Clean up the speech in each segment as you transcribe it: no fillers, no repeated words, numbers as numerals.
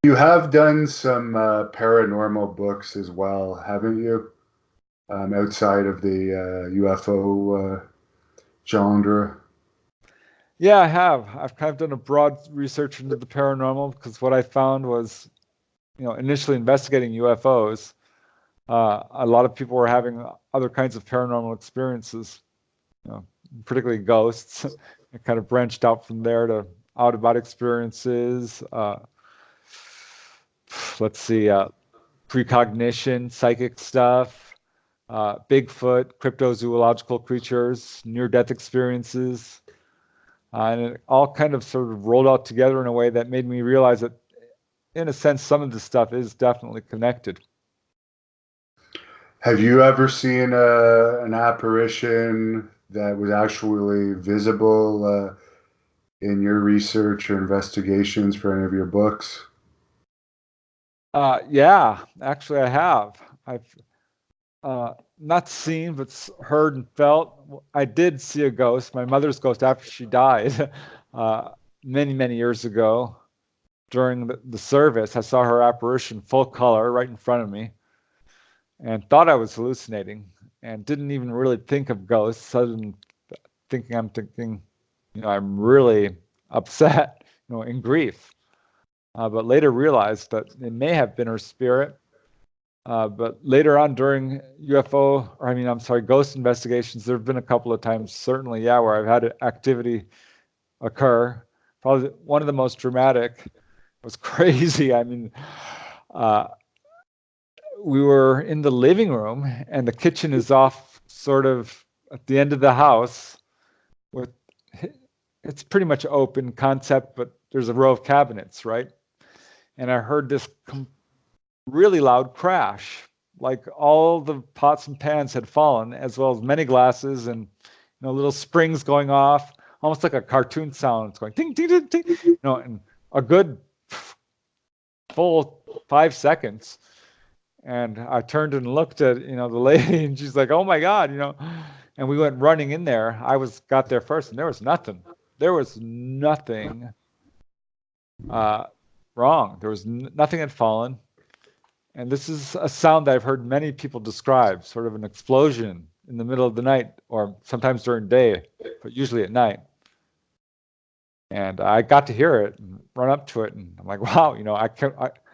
You have done some paranormal books as well, haven't you? Outside of the UFO genre. Yeah, I have. I've kind of done a broad research into the paranormal because what I found was, initially investigating UFOs, a lot of people were having other kinds of paranormal experiences, you know, particularly ghosts. It kind of branched out from there to out of body experiences. Let's see, precognition, psychic stuff, Bigfoot, cryptozoological creatures, near-death experiences. And it all kind of sort of rolled out together in a way that made me realize that, in a sense, some of this stuff is definitely connected. Have you ever seen an apparition that was actually visible in your research or investigations for any of your books? Yeah, actually, I have. I've not seen, but heard and felt. I did see a ghost, my mother's ghost, after she died, uh, many, many years ago. During the service, I saw her apparition, full color, right in front of me, and thought I was hallucinating, and didn't even really think of ghosts, other than thinking, I'm really upset, in grief. But later realized that it may have been her spirit. But later on during I'm sorry, ghost investigations, there have been a couple of times, certainly, yeah, where I've had activity occur. Probably one of the most dramatic was crazy. Uh, we were in the living room, and the kitchen is off sort of at the end of the house. With it's pretty much open concept, but there's a row of cabinets, right? And I heard this really loud crash, like all the pots and pans had fallen, as well as many glasses and little springs going off, almost like a cartoon sound. It's going ding ding ding ding, and a good full 5 seconds. And I turned and looked at the lady, and she's like, "Oh my God," And we went running in there. Got there first, and there was nothing. There was nothing uh, wrong. There was nothing had fallen. And this is a sound that I've heard many people describe, sort of an explosion in the middle of the night, or sometimes during day, but usually at night. And I got to hear it and run up to it, and I'm like, wow,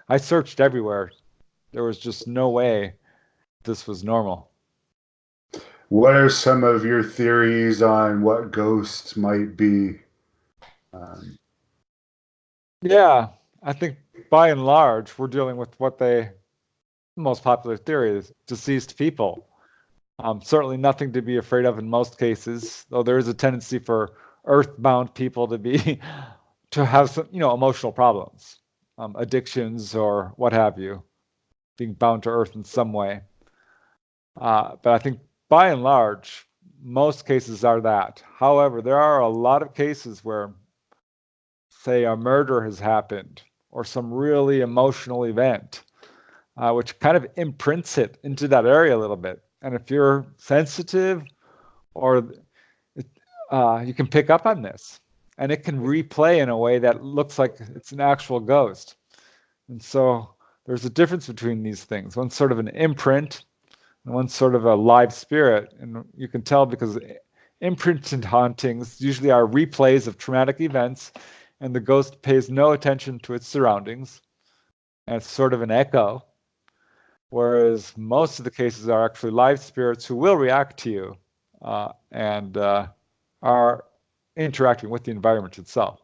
I searched everywhere. There was just no way this was normal. What are some of your theories on what ghosts might be? Um, Yeah, I think by and large, we're dealing with the most popular theory is deceased people. Certainly nothing to be afraid of in most cases, though there is a tendency for earthbound people to be to have some, emotional problems, addictions or what have you, being bound to earth in some way. But I think by and large, most cases are that. However, there are a lot of cases where, say, a murder has happened or some really emotional event, which kind of imprints it into that area a little bit. And if you're sensitive, or you can pick up on this, and it can replay in a way that looks like it's an actual ghost. And so there's a difference between these things. One's sort of an imprint, and one's sort of a live spirit. And you can tell because imprinted hauntings usually are replays of traumatic events, and the ghost pays no attention to its surroundings, and it's sort of an echo. Whereas most of the cases are actually live spirits who will react to you and are interacting with the environment itself.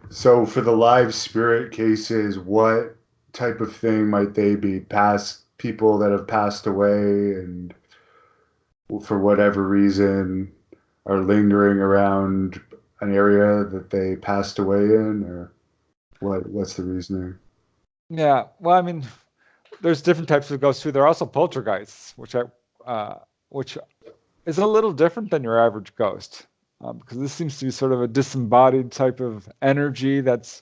so, for the live spirit cases, what type of thing might they be? Past people that have passed away and for whatever reason are lingering around an area that they passed away in, or what's the reasoning? Yeah, well, there's different types of ghosts too. There are also poltergeists, which is a little different than your average ghost, because this seems to be sort of a disembodied type of energy that's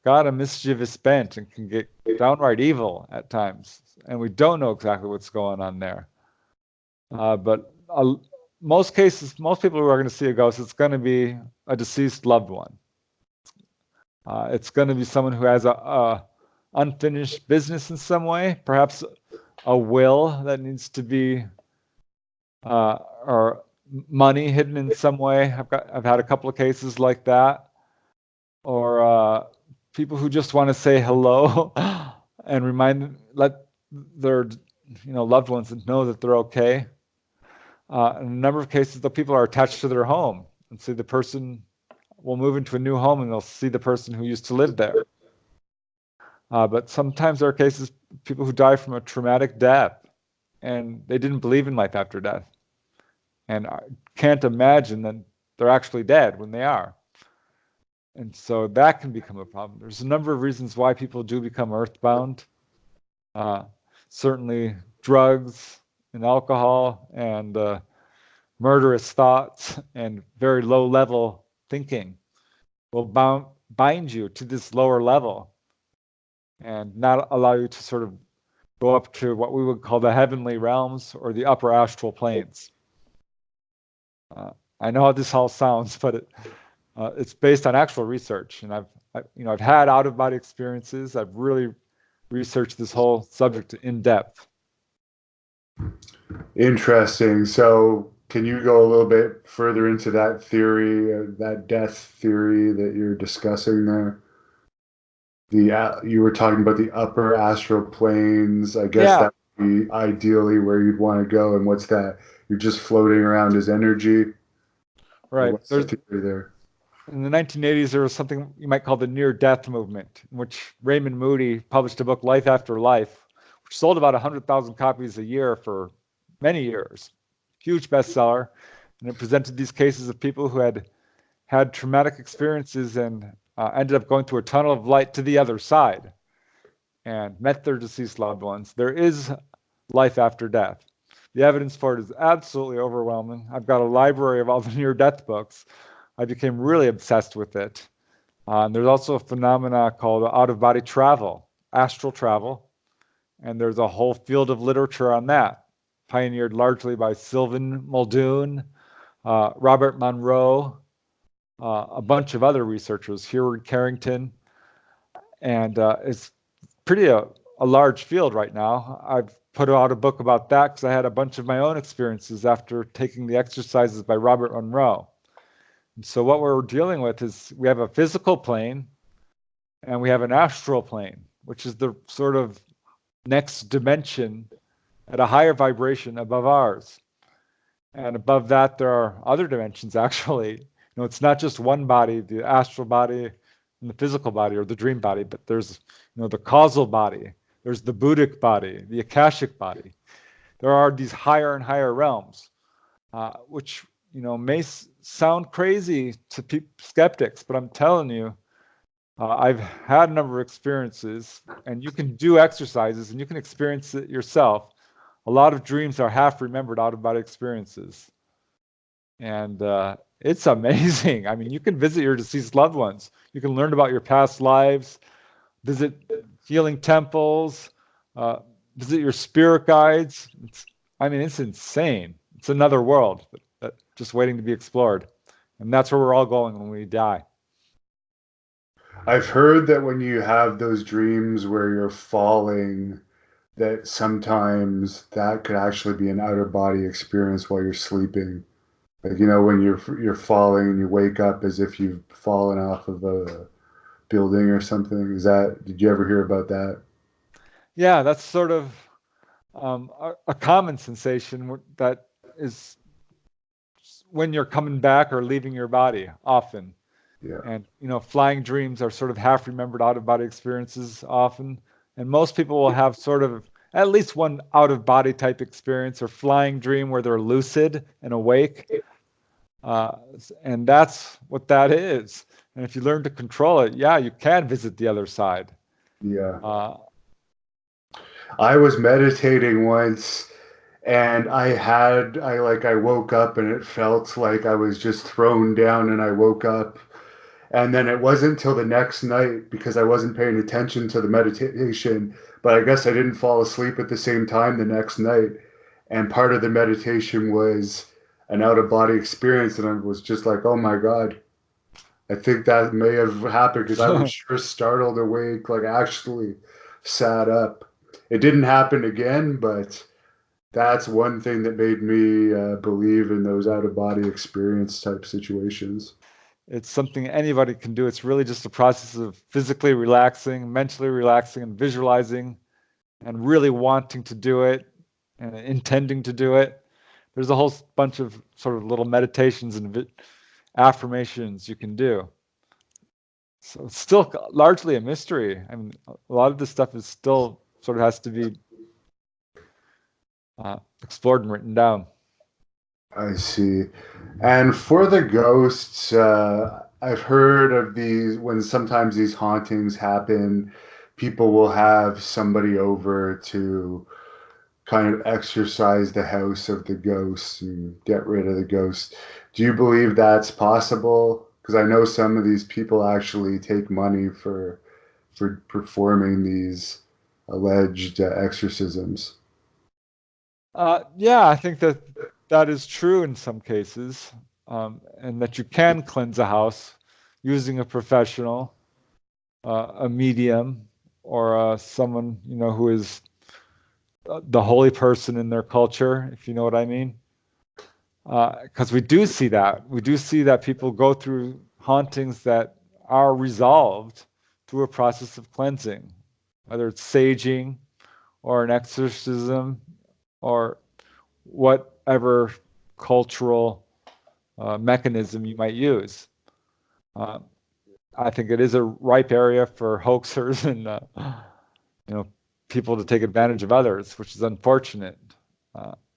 got a mischievous bent and can get downright evil at times, and we don't know exactly what's going on there. But most cases, most people who are going to see a ghost, it's going to be a deceased loved one. It's going to be someone who has a unfinished business in some way, perhaps a will that needs to be, or money hidden in some way. I've had a couple of cases like that, or people who just want to say hello and let their loved ones know that they're okay. In a number of cases, the people are attached to their home, and see the person will move into a new home, and they'll see the person who used to live there. But sometimes there are cases people who die from a traumatic death, and they didn't believe in life after death, and I can't imagine that they're actually dead when they are. And so that can become a problem. There's a number of reasons why people do become earthbound. Certainly drugs and alcohol and murderous thoughts and very low level thinking will bind you to this lower level and not allow you to sort of go up to what we would call the heavenly realms or the upper astral planes. I know how this all sounds, but it's based on actual research, and I've had out of body experiences. I've really researched this whole subject in depth. Interesting. So, can you go a little bit further into that theory, that death theory that you're discussing there? You were talking about the upper astral planes. I guess Yeah, that would be ideally where you'd want to go. And what's that? You're just floating around as energy. Or right. what's the theory there? In the 1980s, there was something you might call the near-death movement, in which Raymond Moody published a book, Life After Life, which sold about 100,000 copies a year for many years. Huge bestseller. And it presented these cases of people who had had traumatic experiences and ended up going through a tunnel of light to the other side and met their deceased loved ones. There is life after death. The evidence for it is absolutely overwhelming. I've got a library of all the near-death books. I became really obsessed with it. And there's also a phenomena called out-of-body travel, astral travel, and there's a whole field of literature on that, pioneered largely by Sylvan Muldoon, Robert Monroe, a bunch of other researchers, Hereward Carrington, and it's pretty a large field right now. I've put out a book about that because I had a bunch of my own experiences after taking the exercises by Robert Monroe. And so what we're dealing with is we have a physical plane and we have an astral plane, which is the sort of next dimension at a higher vibration above ours. And above that, there are other dimensions, actually. It's not just one body, the astral body and the physical body or the dream body, but there's, the causal body, there's the Buddhic body, the Akashic body. There are these higher and higher realms, which, may sound crazy to skeptics, but I'm telling you, I've had a number of experiences, and you can do exercises and you can experience it yourself. A lot of dreams are half remembered out of body experiences. And it's amazing. I mean, you can visit your deceased loved ones. You can learn about your past lives, visit healing temples, visit your spirit guides. It's insane. It's another world just waiting to be explored. And that's where we're all going when we die. I've heard that when you have those dreams where you're falling, that sometimes that could actually be an out of body experience while you're sleeping. Like, when you're falling and you wake up as if you've fallen off of a building or something. Did you ever hear about that? Yeah, that's sort of a common sensation that is when you're coming back or leaving your body often. Yeah. And, flying dreams are sort of half remembered out of body experiences often. And most people will have sort of at least one out of body type experience or flying dream where they're lucid and awake. And that's what that is. And if you learn to control it, yeah, you can visit the other side. Yeah. I was meditating once and I woke up and it felt like I was just thrown down and I woke up. And then it wasn't until the next night because I wasn't paying attention to the meditation, but I guess I didn't fall asleep at the same time the next night. And part of the meditation was an out of body experience. And I was just like, oh my God. I think that may have happened because I was sure startled awake, like actually sat up. It didn't happen again, but that's one thing that made me believe in those out of body experience type situations. It's something anybody can do. It's really just a process of physically relaxing, mentally relaxing, and visualizing, and really wanting to do it and intending to do it. There's a whole bunch of sort of little meditations and affirmations you can do. So it's still largely a mystery. I mean, a lot of this stuff is still sort of has to be explored and written down. I see. And for the ghosts, I've heard of these when sometimes these hauntings happen, people will have somebody over to kind of exorcise the house of the ghosts and get rid of the ghosts. Do you believe that's possible? Because I know some of these people actually take money for performing these alleged exorcisms. Yeah, I think that that is true in some cases, and that you can cleanse a house using a professional, a medium, or someone who is the holy person in their culture, if you know what I mean. Because we do see that. We do see that people go through hauntings that are resolved through a process of cleansing, whether it's saging or an exorcism or whatever cultural mechanism you might use. Uh, I think it is a ripe area for hoaxers and people to take advantage of others, which is unfortunate.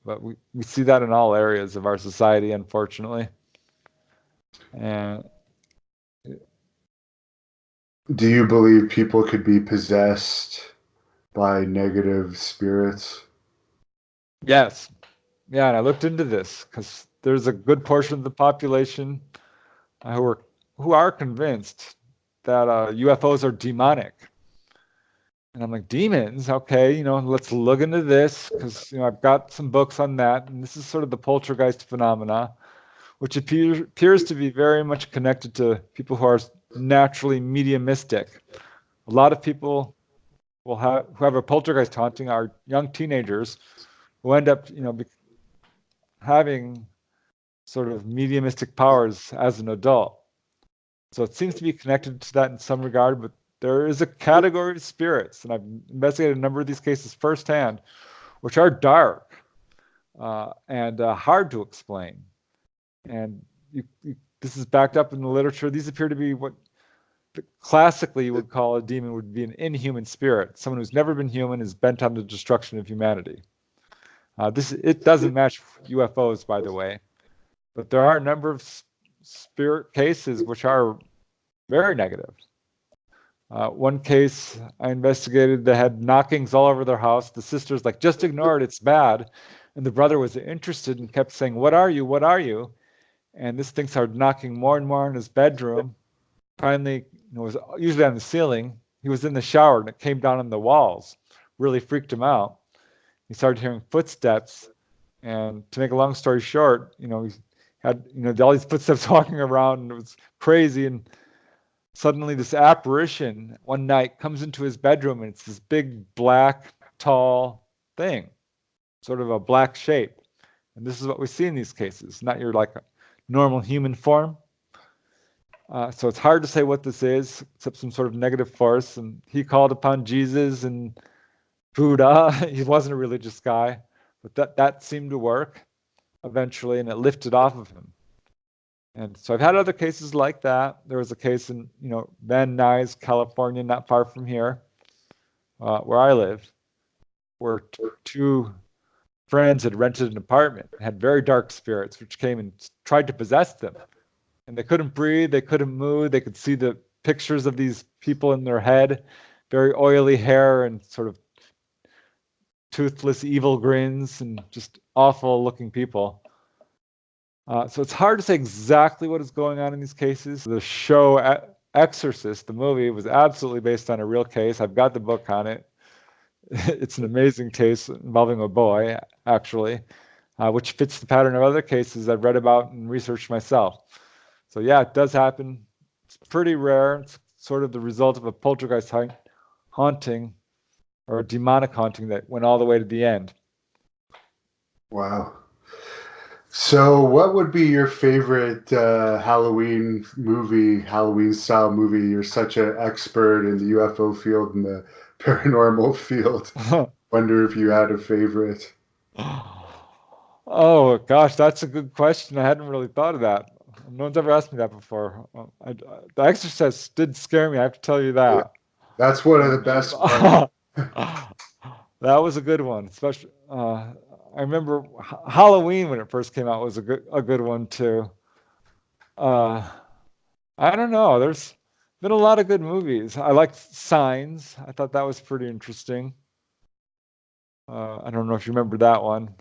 But we see that in all areas of our society, unfortunately. And Do you believe people could be possessed by negative spirits? yes, yeah, and I looked into this because there's a good portion of the population who are convinced that UFOs are demonic. And I'm like, demons? Okay, let's look into this because I've got some books on that, and this is sort of the poltergeist phenomena, which appears to be very much connected to people who are naturally mediumistic. A lot of people who have a poltergeist haunting are young teenagers who end up, having sort of mediumistic powers as an adult. So it seems to be connected to that in some regard, but there is a category of spirits, and I've investigated a number of these cases firsthand, which are dark and hard to explain. And this is backed up in the literature. These appear to be what classically you would call a demon would be an inhuman spirit, someone who's never been human, is bent on the destruction of humanity. It doesn't match UFOs, by the way, but there are a number of spirit cases which are very negative. One case I investigated, they had knockings all over their house. The sister's like, just ignore it, it's bad. And the brother was interested and kept saying, what are you? What are you? And this thing started knocking more and more in his bedroom. Finally, it was usually on the ceiling. He was in the shower and it came down on the walls. Really freaked him out. He started hearing footsteps. And to make a long story short, he had, all these footsteps walking around and it was crazy. And suddenly this apparition one night comes into his bedroom and it's this big black tall thing, sort of a black shape. And this is what we see in these cases, not your like normal human form. So it's hard to say what this is except some sort of negative force. And he called upon Jesus and Buddha. He wasn't a religious guy, but that seemed to work eventually, and it lifted off of him. And so I've had other cases like that. There was a case in, Van Nuys, California, not far from here, where I lived, where two friends had rented an apartment, had very dark spirits, which came and tried to possess them. And they couldn't breathe, they couldn't move, they could see the pictures of these people in their head, very oily hair and sort of toothless, evil grins, and just awful looking people. So it's hard to say exactly what is going on in these cases. The show Exorcist, the movie, was absolutely based on a real case. I've got the book on it. It's an amazing case involving a boy, actually, which fits the pattern of other cases I've read about and researched myself. So yeah, it does happen. It's pretty rare. It's sort of the result of a poltergeist haunting or a demonic haunting that went all the way to the end. Wow. So, what would be your favorite Halloween movie, Halloween style movie? You're such an expert in the UFO field and the paranormal field. Wonder if you had a favorite. Oh gosh, that's a good question. I hadn't really thought of that. No one's ever asked me that before. The Exorcist did scare me. I have to tell you Yeah, that. that's one of the Um, best ones. that was a good one. Especially, I remember Halloween when it first came out was a good one too. Uh, I don't know. There's been a lot of good movies. I liked Signs. I thought that was pretty interesting. I don't know if you remember that one.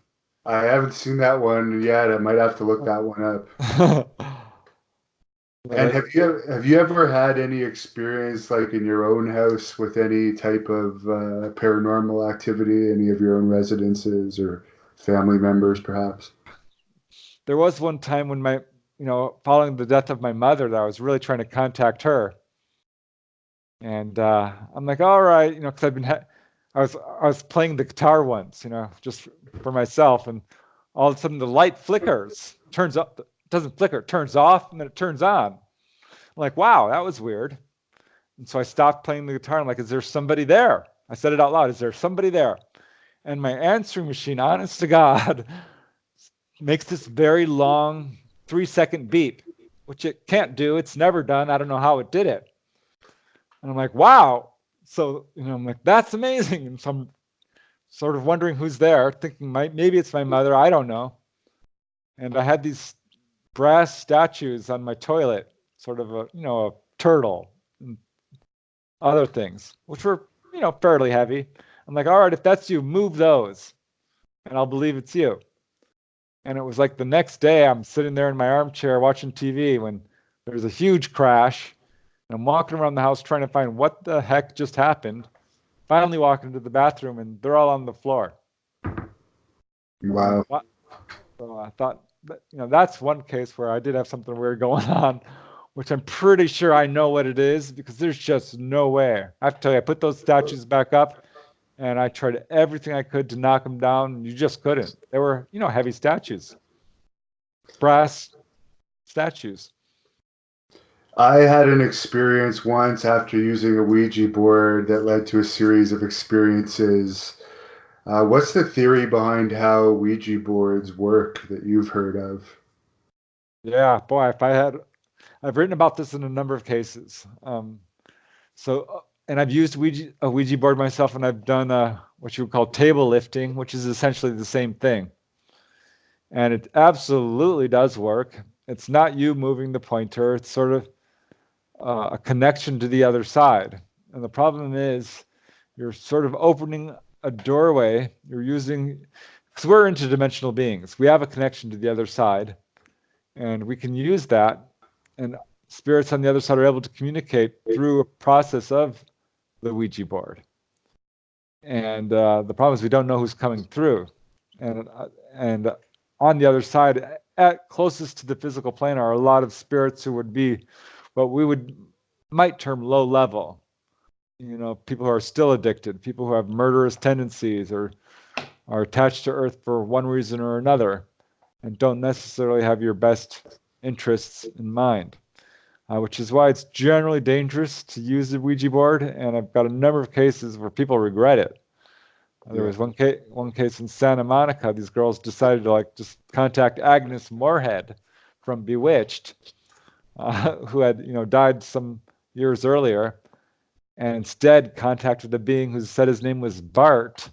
I haven't seen that one yet. I might have to look that one up. Yeah, And have you ever had any experience like in your own house with any type of paranormal activity, any of your own residences or family members, perhaps? there was one time when following the death of my mother, that I was really trying to contact her, and I'm like, all right, because I was playing the guitar once, just for myself, and all of a sudden the light flickers, turns up, doesn't flicker, it turns off, and then it turns on. I'm like, wow, that was weird. And so I stopped playing the guitar. I'm like, is there somebody there? I said it out loud. Is there somebody there? And my answering machine, honest to God, makes this very long 3-second beep, which it can't do. It's never done. I don't know how it did it. And I'm like, wow. So, I'm like, that's amazing. And so I'm sort of wondering who's there, thinking maybe it's my mother. I don't know. And I had these brass statues on my toilet, sort of a turtle and other things, which were, fairly heavy. I'm like, all right, if that's you, move those and I'll believe it's you. And it was like the next day, I'm sitting there in my armchair watching TV when there's a huge crash. And I'm walking around the house trying to find what the heck just happened. Finally, walking into the bathroom, and they're all on the floor. And I'm like, Wow. what? So I thought, that's one case where I did have something weird going on, which I'm pretty sure I know what it is because there's just no way. I have to tell you, I put those statues back up and I tried everything I could to knock them down, and you just couldn't. They were, heavy statues, brass statues. I had an experience once after using a Ouija board that led to a series of experiences. What's the theory behind how Ouija boards work that you've heard of? Yeah, boy, I've written about this in a number of cases. And I've used a Ouija board myself, and I've done what you would call table lifting, which is essentially the same thing. And it absolutely does work. It's not you moving the pointer. It's sort of a connection to the other side. And the problem is you're sort of opening a doorway. Because we're interdimensional beings. We have a connection to the other side, and we can use that. And spirits on the other side are able to communicate through a process of the Ouija board. And the problem is we don't know who's coming through. And on the other side, at closest to the physical plane, are a lot of spirits who would be what we might term low level. People who are still addicted, people who have murderous tendencies or are attached to Earth for one reason or another, and don't necessarily have your best interests in mind. Which is why it's generally dangerous to use the Ouija board, and I've got a number of cases where people regret it. There was one case in Santa Monica. These girls decided to just contact Agnes Moorehead from Bewitched, who had died some years earlier, and instead contacted a being who said his name was Bart,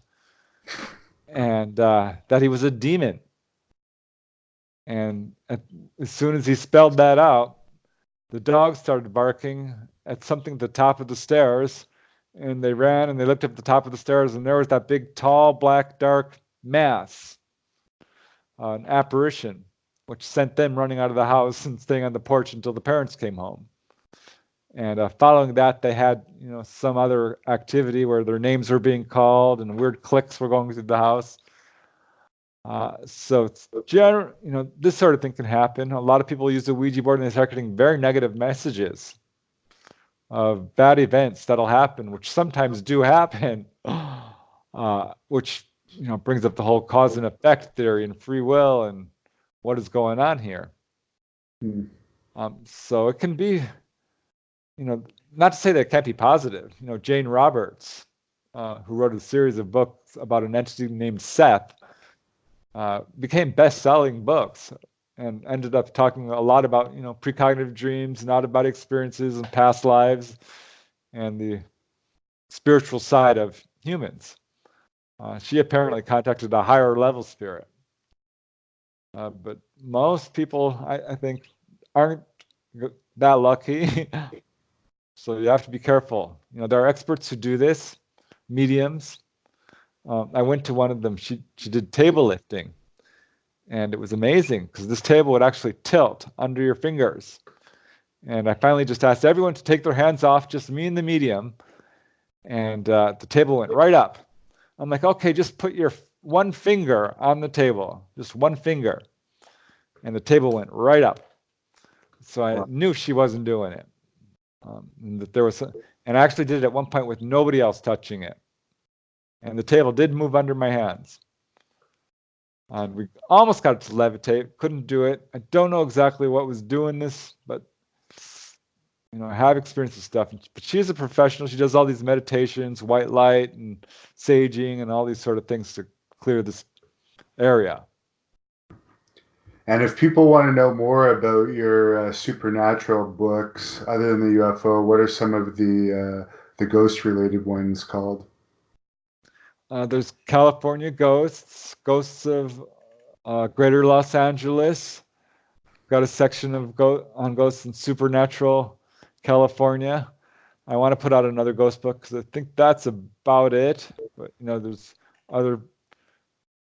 and that he was a demon. And as soon as he spelled that out, the dog started barking at something at the top of the stairs, and they ran and they looked up at the top of the stairs, and there was that big, tall, black, dark mass, an apparition, which sent them running out of the house and staying on the porch until the parents came home. And following that, they had some other activity where their names were being called and weird clicks were going through the house. So it's this sort of thing can happen. A lot of people use the Ouija board and they start getting very negative messages. of bad events that'll happen, which sometimes do happen, which brings up the whole cause and effect theory and free will and what is going on here. Hmm. So it can be, not to say that it can't be positive. Jane Roberts, who wrote a series of books about an entity named Seth, became best-selling books and ended up talking a lot about, precognitive dreams and out-of-body experiences and past lives and the spiritual side of humans. She apparently contacted a higher level spirit. But most people, I think, aren't that lucky. So you have to be careful. There are experts who do this, mediums. I went to one of them. She did table lifting, and it was amazing because this table would actually tilt under your fingers. And I finally just asked everyone to take their hands off, just me and the medium, and the table went right up. I'm like, okay, just put your one finger on the table, just one finger. And the table went right up. So I knew she wasn't doing it. And that there was, and I actually did it at one point with nobody else touching it. And the table did move under my hands. And we almost got it to levitate, couldn't do it. I don't know exactly what was doing this, but I have experienced this stuff. But she's a professional. She does all these meditations, white light and saging and all these sort of things to clear this area. And if people want to know more about your supernatural books, other than the UFO, what are some of the ghost-related ones called? There's California Ghosts, Ghosts of Greater Los Angeles. Got a section of on ghosts in supernatural California. I want to put out another ghost book because I think that's about it. But there's other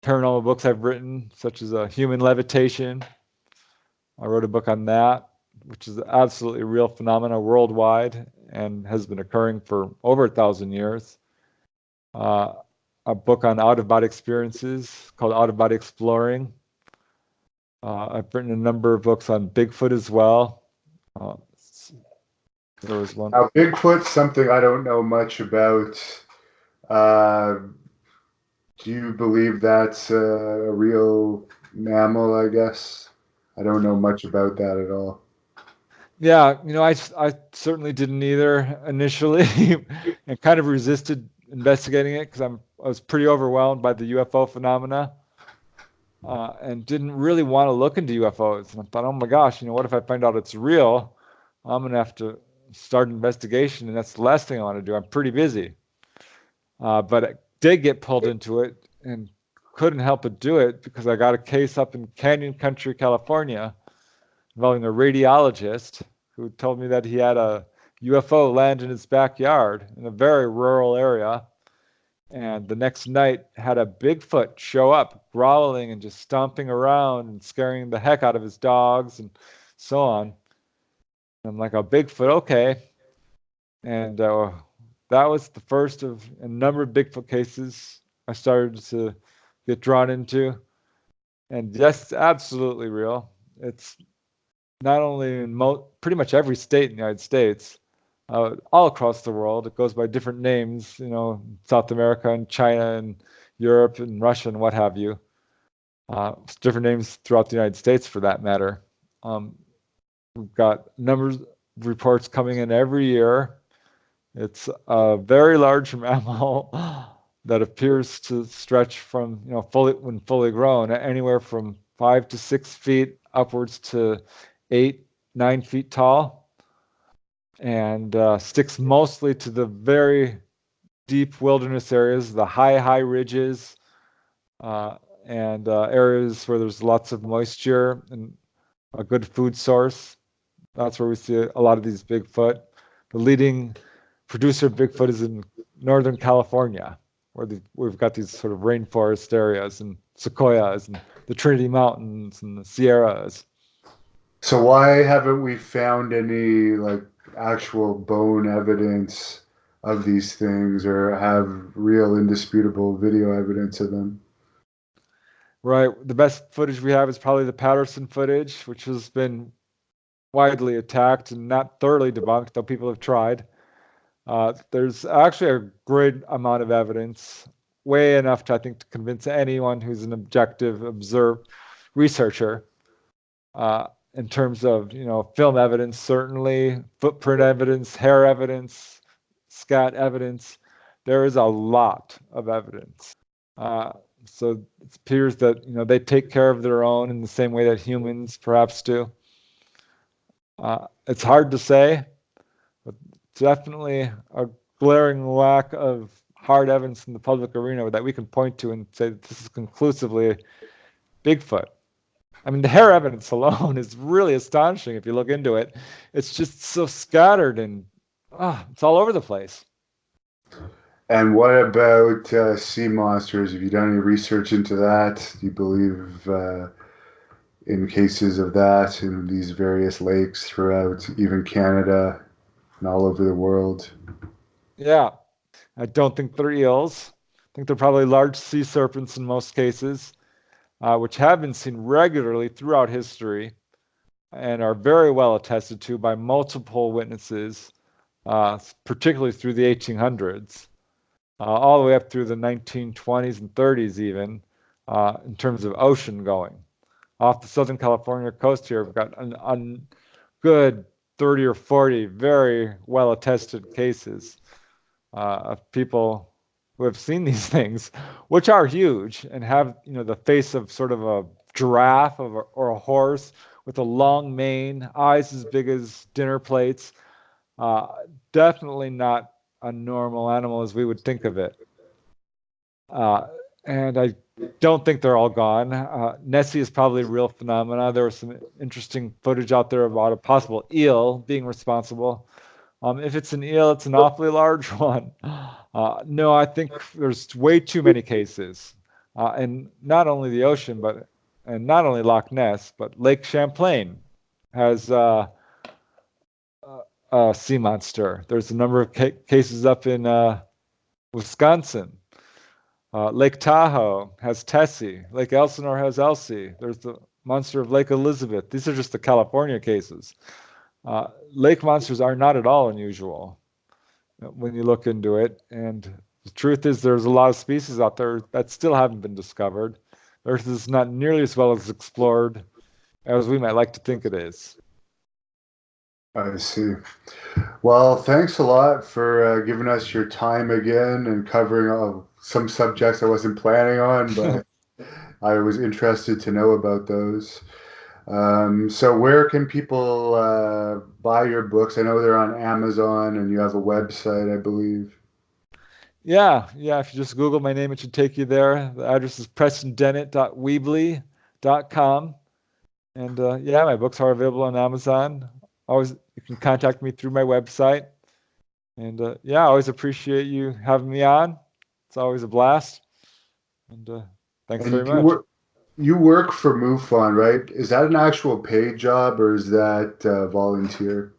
paranormal books I've written, such as Human Levitation. I wrote a book on that, which is absolutely a real phenomena worldwide and has been occurring for over 1,000 years. A book on out-of-body experiences called Out-of-Body Exploring. I've written a number of books on Bigfoot as well. There was one. Now, Bigfoot's something I don't know much about. Uh, do you believe that's a real mammal, I guess? I don't know much about that at all. Yeah, I certainly didn't either initially and kind of resisted investigating it because I was pretty overwhelmed by the UFO phenomena and didn't really want to look into UFOs. And I thought, oh my gosh, what if I find out it's real? I'm going to have to start an investigation, and that's the last thing I want to do. I'm pretty busy. But I did get pulled into it and couldn't help but do it because I got a case up in Canyon Country, California, involving a radiologist who told me that he had a UFO land in his backyard in a very rural area. And the next night had a Bigfoot show up, growling and just stomping around and scaring the heck out of his dogs and so on. And I'm like, a Bigfoot, okay. And that was the first of a number of Bigfoot cases I started to get drawn into. And yes, absolutely real. It's not only in pretty much every state in the United States, all across the world. It goes by different names, South America and China and Europe and Russia and what have you. Different names throughout the United States for that matter. We've got numbers of reports coming in every year. It's a very large mammal that appears to stretch from, when fully grown, anywhere from 5 to 6 feet upwards to 8, 9 feet tall, and sticks mostly to the very deep wilderness areas, the high ridges, and areas where there's lots of moisture and a good food source. That's where we see a lot of these Bigfoot. The leading producer of Bigfoot is in Northern California, where we've got these sort of rainforest areas and sequoias and the Trinity Mountains and the Sierras. So why haven't we found any actual bone evidence of these things or have real indisputable video evidence of them? Right. The best footage we have is probably the Patterson footage, which has been widely attacked and not thoroughly debunked, though people have tried. There's actually a great amount of evidence, way enough to, I think, to convince anyone who's an objective researcher, in terms of, film evidence, certainly, footprint evidence, hair evidence, scat evidence. There is a lot of evidence. So it appears that, they take care of their own in the same way that humans perhaps do. It's hard to say, but definitely a glaring lack of hard evidence in the public arena that we can point to and say that this is conclusively Bigfoot. I mean, the hair evidence alone is really astonishing if you look into it. It's just so scattered and it's all over the place. And what about sea monsters? Have you done any research into that? Do you believe in cases of that in these various lakes throughout even Canada and all over the world? Yeah, I don't think they're eels. I think they're probably large sea serpents in most cases, which have been seen regularly throughout history and are very well attested to by multiple witnesses, particularly through the 1800s, all the way up through the 1920s and 30s even, in terms of ocean going. Off the Southern California coast here, we've got a good 30 or 40 very well attested cases of people who have seen these things, which are huge and have, the face of sort of a giraffe or a horse with a long mane, eyes as big as dinner plates. Definitely not a normal animal as we would think of it. And I don't think they're all gone. Nessie is probably a real phenomena. There was some interesting footage out there about a possible eel being responsible. If it's an eel, it's an awfully large one. No, I think there's way too many cases. And not only the ocean, and not only Loch Ness, but Lake Champlain has a sea monster. There's a number of cases up in Wisconsin. Lake Tahoe has Tessie. Lake Elsinore has Elsie. There's the monster of Lake Elizabeth. These are just the California cases. Lake monsters are not at all unusual when you look into it. And the truth is there's a lot of species out there that still haven't been discovered. Earth is not nearly as well as explored as we might like to think it is. I see. Well, thanks a lot for giving us your time again and covering some subjects I wasn't planning on, but I was interested to know about those. So where can people buy your books? I know they're on Amazon and you have a website, I believe. Yeah. If you just Google my name, it should take you there. The address is prestondennett.weebly.com. And my books are available on Amazon. You can contact me through my website. And I always appreciate you having me on. It's always a blast. And thanks very And much. you work for MUFON, right? Is that an actual paid job or is that volunteer?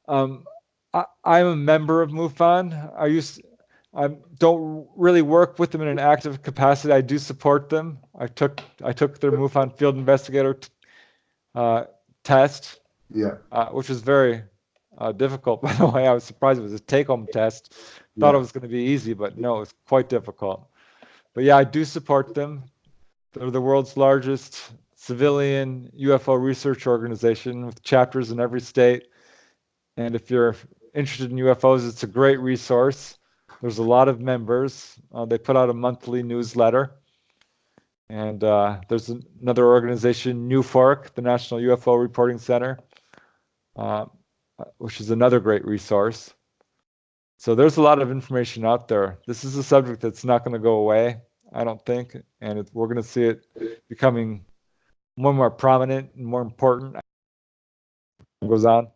I'm a member of MUFON. I don't really work with them in an active capacity. I do support them. I took their MUFON field investigator test, Yeah, which was very difficult. By the way, I was surprised it was a take-home test. Thought it yeah. was going to be easy, but no, it was quite difficult. But yeah, I do support them. They're the world's largest civilian UFO research organization with chapters in every state. And if you're interested in UFOs, it's a great resource. There's a lot of members. They put out a monthly newsletter. And there's another organization, NUFORC, the National UFO Reporting Center, which is another great resource. So there's a lot of information out there. This is a subject that's not going to go away, I don't think. And we're going to see it becoming more and more prominent and more important as it goes on.